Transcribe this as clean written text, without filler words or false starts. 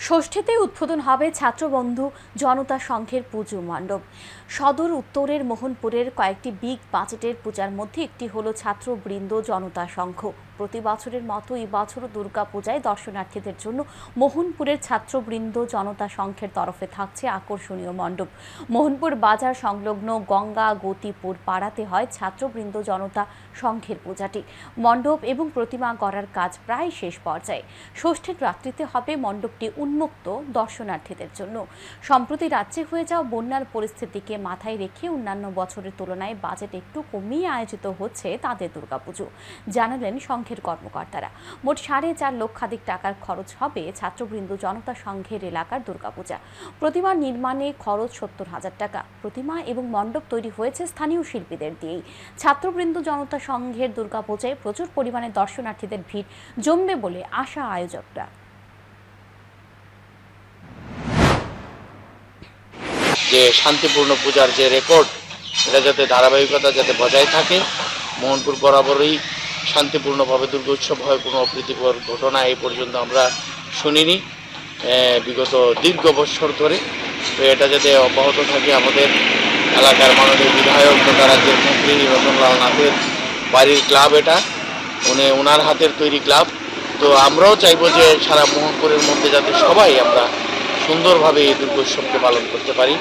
ষষ্ঠীতে উদ্বোধন হবে ছাত্রবন্ধু জনতা সংঘের পুজো মণ্ডপ। সদর উত্তরের মোহনপুরের কয়েকটি বিগ বাজেটের পূজার মধ্যে একটি হলো ছাত্রবৃন্দ জনতা সংঘ। প্রতি বছরের মতো এই বছরও দুর্গাপূজায় দর্শনার্থীদের জন্য মোহনপুরের ছাত্রবৃন্দ জনতা সংঘের তরফে থাকছে আকর্ষণীয় মণ্ডপ। মোহনপুর বাজার সংলগ্ন গঙ্গা গতিপুর পাড়াতে হয় ছাত্রবৃন্দ জনতা সংঘের পূজাটি। মণ্ডপ এবং প্রতিমা গড়ার কাজ প্রায় শেষ পর্যায়ে। ষষ্ঠীর রাত্রিতে হবে মণ্ডপটি উন্মুক্ত দর্শনার্থীদের জন্য। সম্প্রতি রাজ্যে হয়ে যাওয়া বন্যার পরিস্থিতিকে মাথায় রেখে অন্যান্য বছরের তুলনায় বাজেট একটু কমিয়ে আয়োজিত হচ্ছে তাদের দুর্গাপুজো, জানালেন সংঘের কর্মকর্তারা। মোট 4.5 লক্ষাধিক টাকার খরচ হবে ছাত্রবৃন্দ জনতা সংঘের এলাকার দুর্গাপূজা। প্রতিমা নির্মাণে খরচ 70,000 টাকা। প্রতিমা এবং মণ্ডপ তৈরি হয়েছে স্থানীয় শিল্পীদের দিয়েই। ছাত্রবৃন্দ জনতা সংঘের দুর্গাপূজায় প্রচুর পরিমাণে দর্শনার্থীদের ভিড় জমবে বলে আশা আয়োজকরা। যে শান্তিপূর্ণ পূজার যে রেকর্ড, এটা যাতে ধারাবাহিকতা যাতে বজায় থাকে। মোহনপুর বরাবরই শান্তিপূর্ণভাবে দুর্গোৎসব হয়, কোনো অপ্রীতিকর ঘটনা এই পর্যন্ত আমরা শুনিনি বিগত দীর্ঘ বছর ধরে। তো এটা যাতে অব্যাহত থাকে। আমাদের এলাকার মাননীয় বিধায়ক তথা রাজ্যের মন্ত্রী রতনলাল নাথের বাড়ির ক্লাব, এটা ওনার হাতের তৈরি ক্লাব। তো আমরাও চাইবো যে সারা মোহনপুরের মধ্যে যাতে সবাই আমরা সুন্দরভাবে এই দুর্গোৎসবকে পালন করতে পারি।